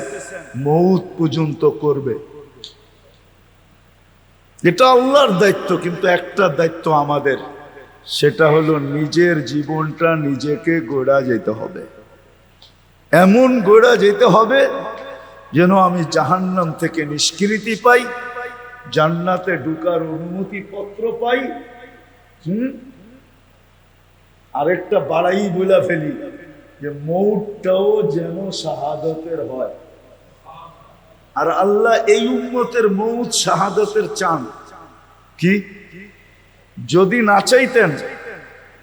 মৌত পর্যন্ত করবে। এটা আল্লাহর দায়িত্ব, কিন্তু একটা দায়িত্ব আমাদের, সেটা হলো নিজের জীবনটা নিজেকে গড়া যেতে হবে, এমন গড়া যেতে হবে যেন আমি জাহান্নাম থেকে নিষ্কৃতি পাই, জান্নাতে ঢুকার অনুমতি পত্র পাই। আরেকটা বাড়াই বলে ফেলি যে মৌতটাও যেন শাহাদতের হয়। আর আল্লাহ এই উম্মতের মৌত শাহাদতের চান কি? যদি না চাইতেন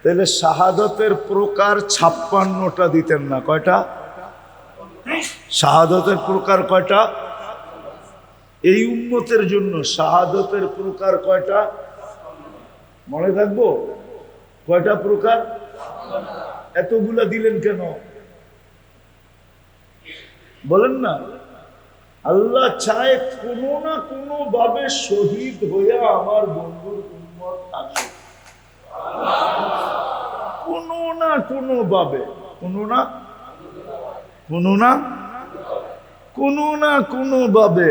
তাহলে শাহাদতের প্রকার 56টা দিতেন না। কয়টা শাহাদতের প্রকার? কয়টা? এই উম্মতের জন্য শাহাদতের প্রকার কয়টা মনে থাকবো? কয়টা প্রকার? এতগুলা দিলেন কেন বলেন না? আল্লাহ চায় কোনো না কোনো ভাবে শহীদ হইয়া আমার বন্ধুর উম্মত আসে, কোনো না কোনো ভাবে, কোনো না কোনো ভাবে।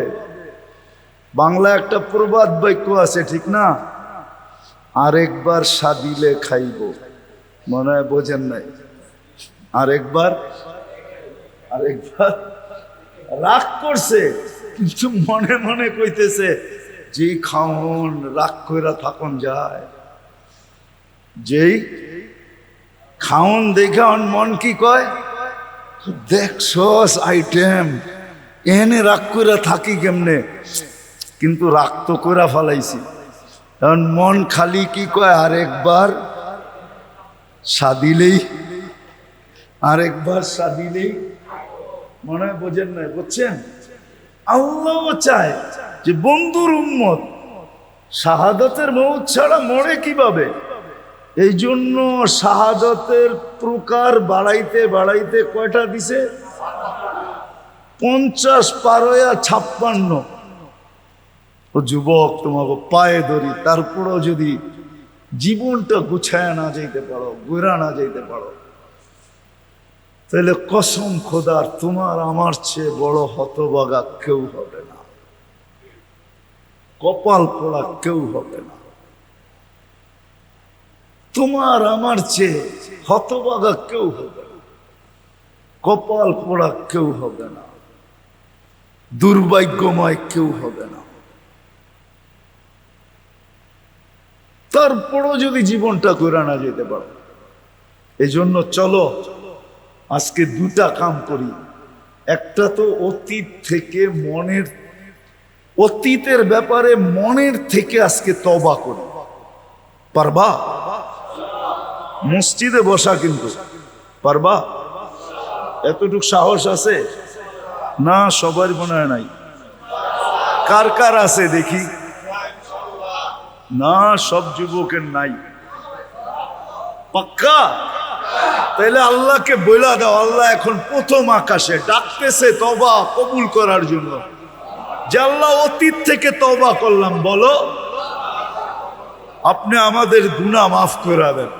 বাংলা একটা প্রবাদ বাক্য আছে, ঠিক না? আরেকবার সাদিলে খাইব, মনে হয় বোঝেন নাই। আরেকবার রাগ করছে, কিন্তু মনে মনে কইতেছে যে খাওন রাগ কইরা থাকুন যায়, যেই খাওন দেখা মন কি কয়, দেখছস আইটেম এনে রাগ কইরা থাকি কেমনে, কিন্তু রাগ তো কইরা ফালাইছি। এখন মন খালি কি কয়, আরেকবার সাদিলেই, আরেকবার সাদিলেই। মনে হয় বোঝেন নাই, বুঝছেন? আল্লাহ চায় যে বন্ধুর উম্মত শাহাদতের মৌত ছাড়া মরে কিভাবে। এই জন্য শাহাদতের প্রকার বাড়াইতে বাড়াইতে কয়টা দিছে? 50 পার হইয়া 56। ও যুবক, তোমাকে পায়ে ধরি, তারপরও যদি জীবনটা গুছায় না যাইতে পারো, গোড়া না যাইতে পারো, তাহলে কসম খোদার তোমার আমার চেয়ে বড় হতভাগা কেউ হবে না, কপাল পোড়া কেউ হবে না। তোমার আমার চেয়ে হতভাগা কেউ হবে না, কপাল পোড়া কেউ হবে না, দুর্ভাগ্যময় কেউ হবে না। তারপরও যদি জীবনটা করে না যেতে পারো, এই জন্য চলো আজকে দুটা কাম করি। একটা তো অতীত থেকে মনের, অতীতের ব্যাপারে মনের থেকে আজকে তওবা করি। পারবা? মসজিদে বসা কিন্তু পারবা? এতটুকু সাহস আছে না? সবার মনে হয় নাই। কার কার আছে দেখি? না, সব যুবকের নাই। পাক্কা? তাহলে আল্লাহকে বইলা দাও, আল্লাহ এখন প্রথম আকাশে ডাকতেছে তওবা কবুল করার জন্য। যে আল্লাহ অতীত থেকে তওবা করলাম, বলো আপনি আমাদের গুনাহ মাফ করে দেন,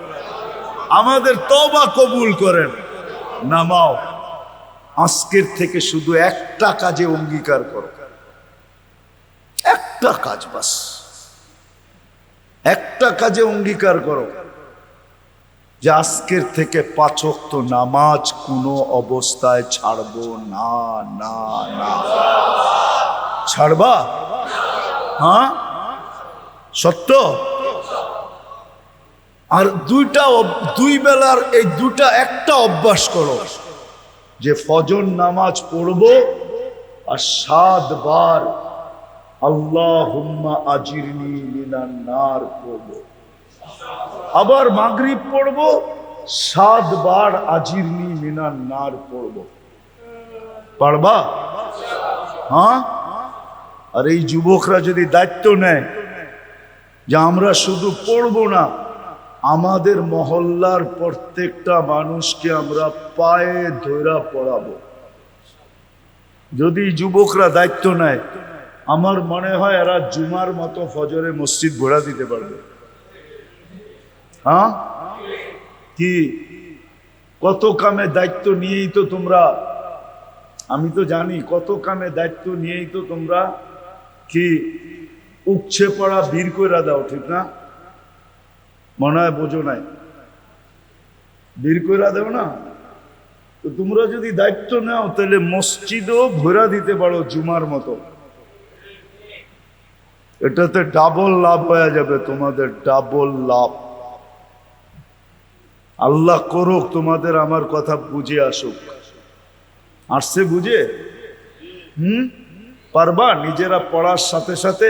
আমাদের তওবা কবুল করেন। নামাও, আজকের থেকে শুধু একটা কাজে অঙ্গীকার করো, একটা কাজ, বাস একটা কাজে অঙ্গীকার করো যে আজকের থেকে 5 ওয়াক্ত নামাজ কোনো অবস্থায় ছাড়বো না। না না, ছাড়বা? হ্যাঁ, সত্য? আর দুই বেলার এই দুটা একটা অভ্যাস করো যে ফজর নামাজ পড়বো আর 7 বার আল্লাহুম্মা আজিরনি মিনান নার পড়বো, আবার মাগরিব পড়বো 7 বার আজিরনি মিনান নার পড়বো। পারবা? হ্যাঁ। আর এই যুবকরা যদি দায়িত্ব নেয় যে আমরা শুধু পড়বো না, আমাদের মহল্লার প্রত্যেকটা মানুষকে আমরা পায়ে ধইরা পড়াবো, যদি যুবকরা দায়িত্ব নেয়, আমার মনে হয় এরা জুমার মতো ফজরে মসজিদ ঘোরা দিতে পারবে। হ্যাঁ কি? কত কামে দায়িত্ব নিয়েই তো তোমরা, আমি তো জানি কত কামে দায়িত্ব নিয়েই তো তোমরা কি উপছে পড়া বীর কইরা দাও, ঠিক না? মনে হয় বোঝো নাই, বের করে দেও না। তো তোমরা যদি দায়িত্ব নাও তাহলে মসজিদও ভরা দিতে পারো জুমার মতো। এটাতে ডাবল লাভ হয়ে যাবে তোমাদের, ডাবল লাভ। আল্লাহ করুক তোমাদের আমার কথা বুঝে আসুক। আসছে বুঝে? পারবা? নিজেরা পড়ার সাথে সাথে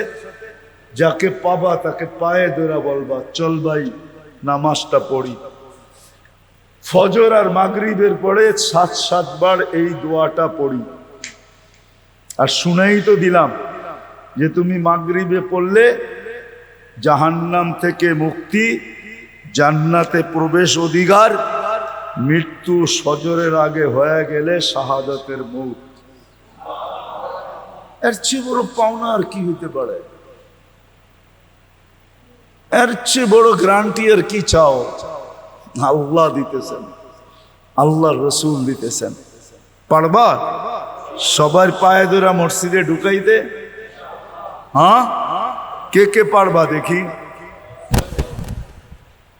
যাকে পাবা তাকে পায়ে ধরে বলবা, চল ভাই নামাজটা পড়ি। ফজর আর মাগরিবের পরে 7 বার এই দোয়াটা পড়ি। আর শুনাই তো দিলাম যে তুমি মাগরিবে পড়লে জাহান্নাম থেকে মুক্তি, জান্নাতে প্রবেশ অধিকার, মৃত্যু ফজরের আগে হয়ে গেলে শাহাদাতের মৌত। এর চেয়ে বড় পাওনা আর কি হইতে পারে? এর চেয়ে বড় গ্যারান্টি আর কি চাও? আল্লাহ দিতেছেন, আল্লাহ রসুল দিতেছেন। পারবা সবার পায়ে ধরা মসজিদে ঢুকাইতে? হ্যাঁ, কে কে পারবা দেখি?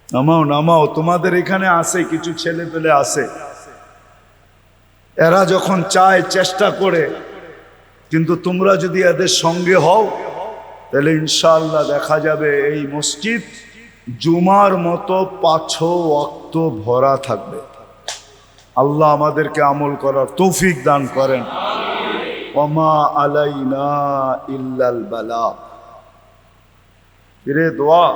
নামাও নামাও। তোমাদের এখানে আছে কিছু ছেলে পেলে আছে, এরা যখন চায় চেষ্টা করে, কিন্তু তোমরা যদি এদের সঙ্গে হও তাহলে ইনশাআল্লাহ দেখা যাবে এই মসজিদ জুমার মতো 5 ওয়াক্ত ভরা থাকবে। আল্লাহ আমাদেরকে আমল করার তৌফিক দান করেন। ওমা আলাইনা ইল্লাল বালাগ। ফিরে দোয়া।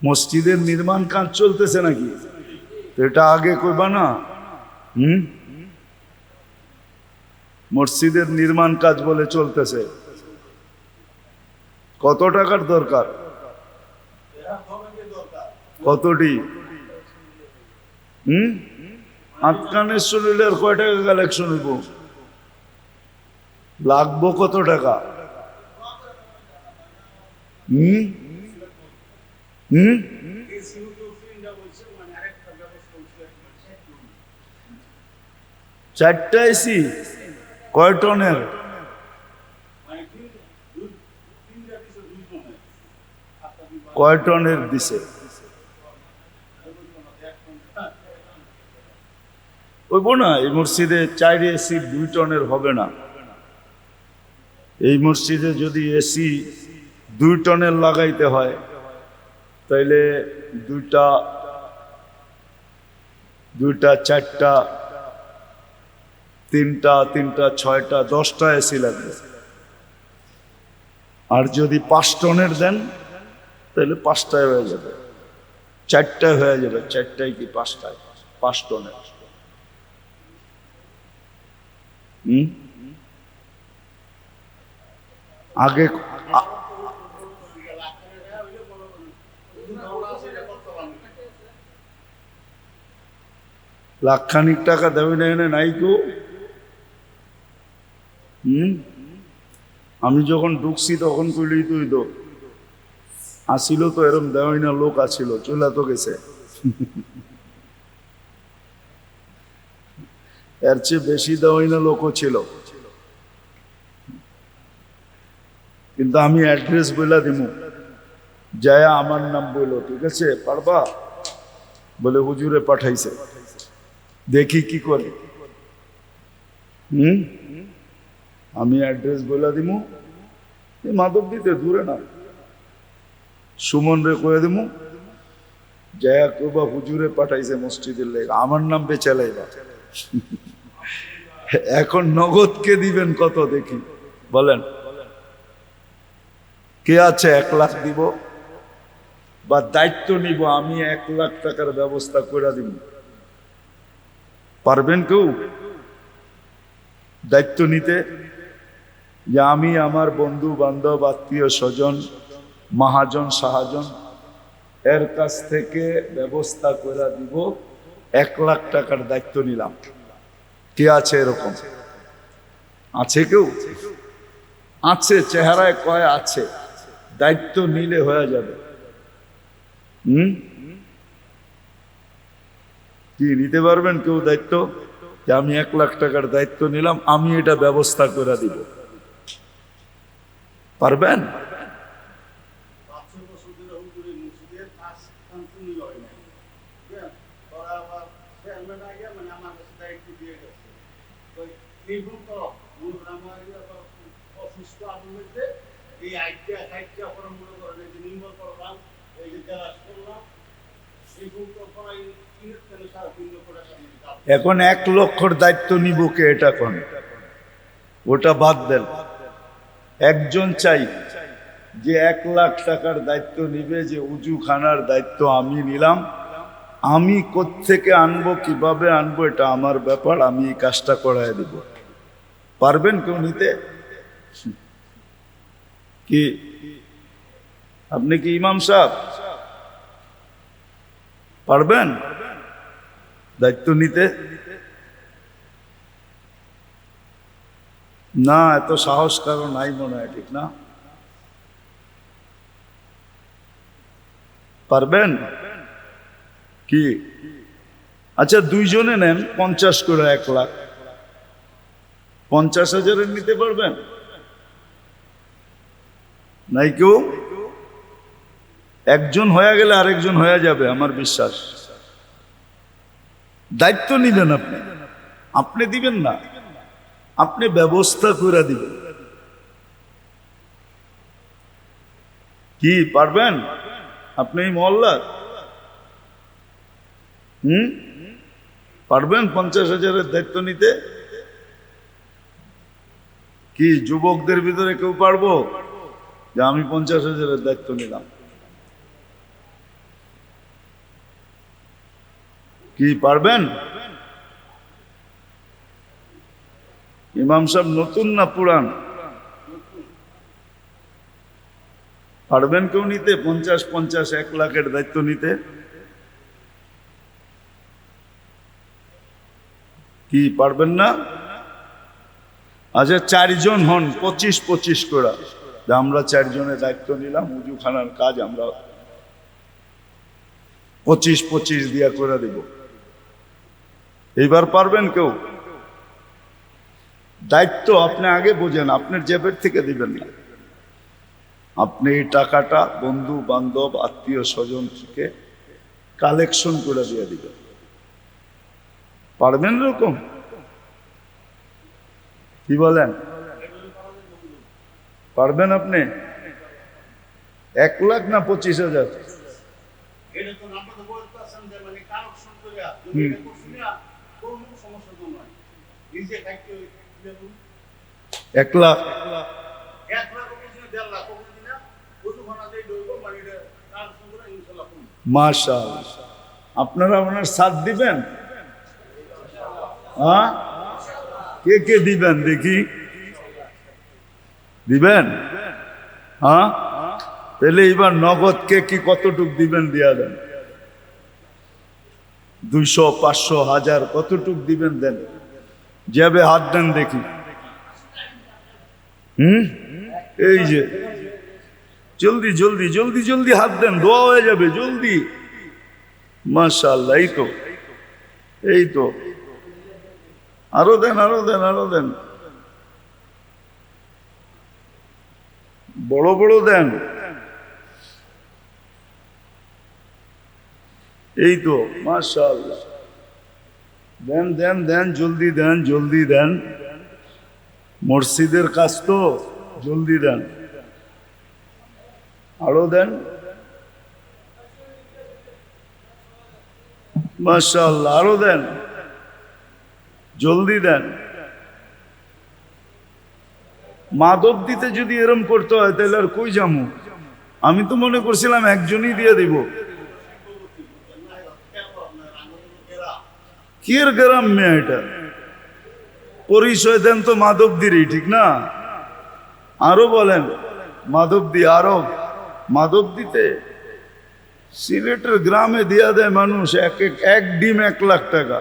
মসজিদের নির্মাণ কাজ চলতেছে নাকি? এটা আগে কইবা না? মসজিদের নির্মাণ কাজ বলে চলতেছে। কত টাকার দরকার? কতটি? আটকানের শুনিলে আর কয় টাকা কালেকশন হইব? লাগবো কত টাকা? চারটা এসি কয় টনের? কয় টনের দিছে? ওইব না, এই মসজিদে 4 এসি 2 টনের হবে না। এই মসজিদে যদি এসি 2 টনের লাগাইতে হয় তাইলে 2টা 4টা 3টা 6টা 10টা এসি লাগবে। আর যদি 5 টনের দেন তাহলে 5টায় হয়ে যাবে, 4টায় হয়ে যাবে। 4টায় কি 5টায়? 5 টনের। আগে লাখখানিক টাকা দেবে না, এনে নাই গো। আমি যখন ঢুকছি তখন কইলেই তুই তো আসিল, তো এরম দেওয়াই না লোক আসিল, চলে তো গেছে। এর চেয়ে বেশি দেওয়াই না লোকও ছিল। কিন্তু আমি অ্যাড্রেস বলে দিব, যায় আমার নাম বললো, ঠিক আছে পারবা? বলে হুজুরে পাঠাইছে, দেখি কি করে। আমি অ্যাড্রেস বলে দিব, মাধব দিতে দূরে না, সুমন রে কয়ে দিব, যায় করবা হুজুরে পাঠাইছে মসজিদের লেগে, আমার নাম বেচালাইবা। এখন নগদ কে দিবেন কত দেখি বলেন? কে আছে 1 লাখ দিব? বা দায়িত্ব নিব আমি 1 লাখ টাকার ব্যবস্থা করে দিব? পারবেন কেউ দায়িত্ব নিতে? যে আমি আমার বন্ধু বান্ধব আত্মীয় স্বজন মহাজন সাহাজন এর কাছ থেকে ব্যবস্থা করে দিব, 1 লাখ টাকার দায়িত্ব নিলাম। কে আছে এরকম? আছে কেউ? আছে, চেহারায় কয় আছে। দায়িত্ব নিলে হয়ে যাবে। কি নিতে পারবেন কেউ দায়িত্ব, যে আমি 1 লাখ টাকার দায়িত্ব নিলাম, আমি এটা ব্যবস্থা করে দিব? পারবেন? এখন 1 লক্ষর দায়িত্ব নিব কে? এটা কোন, ওটা বাদ দেন। একজন চাই যে 1 লাখ টাকার দায়িত্ব নিবে, যে উজু খানার দায়িত্ব আমি নিলাম, আমি কোত্থেকে আনবো, কিভাবে আনবো, এটা আমার ব্যাপার, আমি এই কাজটা করায় দিব। পারবেন কেউ নিতে? কি আপনি কি ইমাম সাহেব পারবেন দায়িত্ব নিতে? না, এত সাহস কারো নাই মনে হয়, ঠিক না? পারবেন কি? আচ্ছা, 2 জনে নেন 50 করে, 1 লাখ, 50,000 নিতে পারবেন? নাই কেউ? একজন হয়ে গেলে আরেকজন হয়ে যাবে, আমার বিশ্বাস। দায়িত্ব নিবেন আপনি, আপনি দিবেন না, আপনি ব্যবস্থা করে দিবেন। কি পারবেন আপনি এই মহল্লার? পারবেন 50,000 দায়িত্ব নিতে? কি যুবকদের ভিতরে কেউ পারবো যে আমি 50,000 দায়িত্ব নিলাম? কি পারবেন? ইমাম সাহেব নতুন না পুরান? পারবেন কেউ নিতে 50, 1 লাখের দায়িত্ব নিতে? কি পারবেন না? আচ্ছা, 4 জন হন, 25 করে, আমরা 4 জনের দায়িত্ব নিলাম, উজু খানার কাজ আমরা 25 দিয়া করে দেব। এইবার পারবেন কেউ? দায়িত্ব আপনি আগে বোঝেন, আপনার জেবের থেকে দিবেন না, আপনি এই টাকাটা বন্ধু বান্ধব আত্মীয় স্বজন থেকে কালেকশন করে দিয়ে দিবেন। পারবেন এরকম? কি বলেন, পারবেন আপনি? 1 লাখ না 25,000? 1 লাখ? মাশাআল্লাহ। আপনারা ওনার সাথ দিবেন? হ্যাঁ, কে কে দিবেন দেখি? দিবেন? হ্যাঁ, তাহলে এবার নগদ কে কি কতটুক দিবেন দিয়া দেন। 200, 500, 1000 কতটুক দিবেন দেন, যাবে হাত দেন দেখি। এই যে জলদি জলদি জলদি জলদি হাত দেন, দোয়া হয়ে যাবে জলদি। মাশাআল্লাহ, এই তো, এই তো, আরো দেন, আরো দেন, আরো দেন, বড় বড় দেন। এই তো, মাশাআল্লাহ, দেন দেন দেন, জলদি দেন, জলদি দেন, মসজিদের কাজ তো, জলদি দেন, আরো দেন। মাশাআল্লাহ, আরো দেন, জলদি দেন। মাদক দিতে যদি এরম করতে হয় তাহলে আর কই যামু? আমি তো মনে করছিলাম একজনই দিয়ে দিব। কির গ্রাম মেয়ে, এটা পরিচয় দেন তো মাধবদিরই, ঠিক না? আরো বলেন মাধবদি, আরো মাধব দিতে সিলেটের গ্রামে দিয়া দেয় মানুষ এক ডিম 1 লাখ টাকা।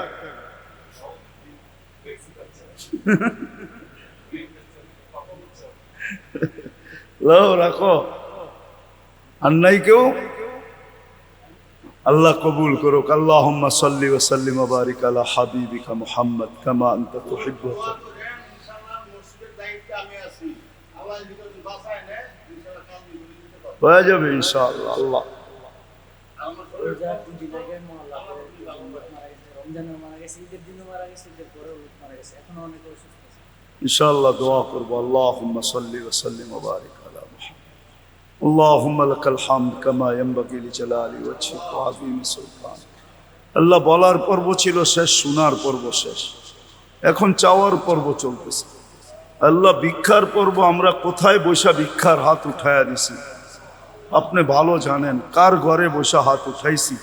লাও রাখো। আর নাই কেউ? আল্লাহ কবুল করুক। আল্লাহুম্মা সাল্লি ওয়া সাল্লিম ওয়া বারিক আলা হাবিবিকা মুহাম্মদ কামা আনতা তুহিব্বু। হয়ে যাবে ইনশাআল্লাহ। আল্লাহ ইনশাআল্লাহ দোয়া করবো। আল্লাহুম্মা সাল্লি ওয়া সাল্লিম ওয়া বারিক আলা মুহাম্মদ। আল্লাহুম্মা লাকাল হামদ কামা ইয়ানবাগি লিজালালি ওয়াজহিকা ওয়া আযীমি সুলতানিক। আল্লাহ বলার পর্ব ছিল শেষ, শোনার পর্ব শেষ, এখন চাওয়ার পর্ব চলতেছে। আল্লাহ ভিক্ষার পর্ব আমরা কোথায় বসা ভিক্ষার হাত উঠায়া দিছি আপনি ভালো জানেন। কার ঘরে বসা হাত উঠাইছি,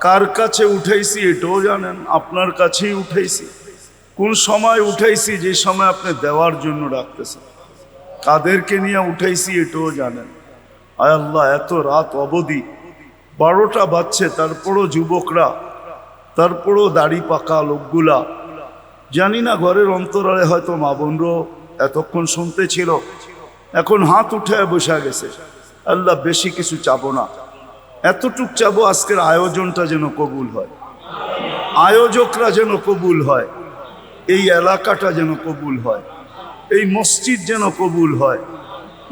কার কাছে উঠাইছি এটাও জানেন। আপনার কাছেই উঠাইছি। কোন সময় উঠাইছি, যে সময় আপনি দেওয়ার জন্য ডাকতেছেন। কাদেরকে নিয়ে উঠাইছি এটাও জানেন। আয় আল্লাহ, এত রাত অবধি 12টা বাজছে, তারপরও যুবকরা, তারপরও দাড়ি পাকা লোকগুলা, জানি না ঘরের অন্তরালে হয়তো মা বোনরাও এতক্ষণ শুনতে ছিল, এখন হাত উঠে বসে গেছে। আল্লাহ বেশি কিছু চাবো না, এতটুক চাবো আজকের আয়োজনটা যেন কবুল হয়, আয়োজকরা যেন কবুল হয়, এই এলাকাটা যেন কবুল হয়, এই মসজিদ যেন কবুল হয়,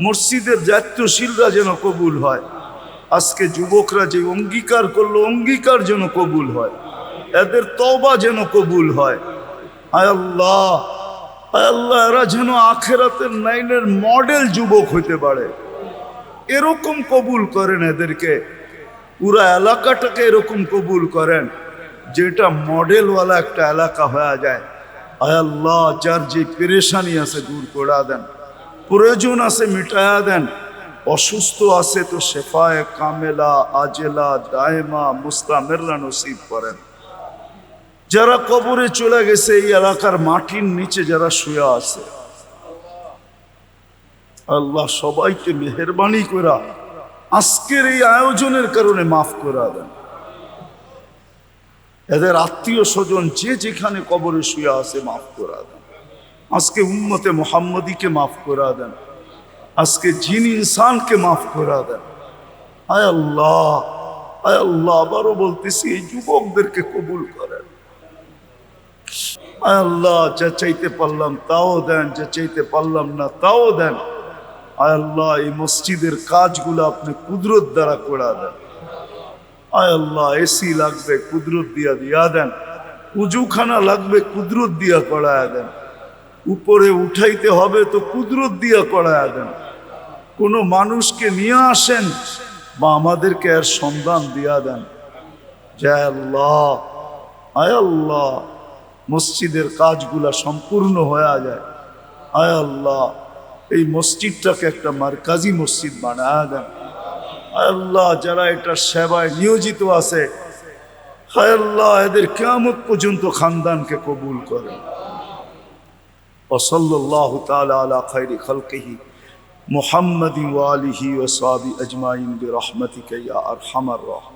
মসজিদের দায়িত্বশীলরা যেন কবুল হয়। আজকে যুবকরা যে অঙ্গীকার করলো অঙ্গীকার যেন কবুল হয়, এদের তওবা যেন কবুল হয়। আয় আল্লাহ, আয় আল্লাহ, এরা যেন আখেরাতের নাইনের মডেল যুবক হইতে পারে, এরকম কবুল করেন এদেরকে। পুরা এলাকাটাকে এরকম কবুল করেন যেটা মডেলওয়ালা একটা এলাকা হয়ে যায়। আয় আল্লাহ, যার যে পেরেশানি আছে দূর করে দেন, প্রয়োজন আছে মিটায়া দেন, অসুস্থ আছে তো শেফায়ে কামেলা আজেলা দায়মা মুস্তামেররা নসিব করেন। যারা কবরে চলে গেছে, এই এলাকার মাটির নিচে যারা শুয়ে আছে, আল্লাহ সবাইকে মেহেরবানি করা আজকের এই আয়োজনের কারণে মাফ করে দেন। এদের আত্মীয় স্বজন যে যেখানে কবরে শুয়ে আছে মাফ করে দেন। আজকে উম্মতে মুহাম্মদীকে মাফ করে দেন, আজকে জিন ইনসানকে মাফ করে দেন। আয় আল্লাহ, আয় আল্লাহ, আবারও বলতেছি এই যুবকদেরকে কবুল করেন। আয় আল্লাহ, যা চাইতে পারলাম তাও দেন, যা চাইতে পারলাম না তাও দেন। আয় আল্লাহ, এই মসজিদের কাজগুলো আপনি কুদরত দ্বারা করে দেন। আয় আল্লাহ, এসি লাগবে কুদরত দিয়া দেন, উজুখানা লাগবে কুদরত দিয়া করায়া দেন, উপরে উঠাইতে হবে তো কুদরত দিয়া করায়া দেন। কোনো মানুষকে নিয়ে আসেন বা আমাদেরকে এর সন্ধান দিয়া দেন। জয় আল্লাহ, আয় আল্লাহ, মসজিদের কাজগুলা সম্পূর্ণ হয়ে যায়। আয় আল্লাহ, এই মসজিদটাকে একটা মারকাজি মসজিদ বানায় দেন। আয় আল্লাহ, যারা এটা সেবায় নিয়োজিত আছে, আয় আল্লাহ, এদের কিয়ামত পর্যন্ত খানদানকে কবুল করেন। ওয়াসাল্লাল্লাহু তাআলা আলা খায়রি খালকিহি মুহাম্মাদিন ওয়া আলিহি ওয়া সাহবিহি আজমাইন বিরহমাতিকা ইয়া আরহামার রাহিমিন।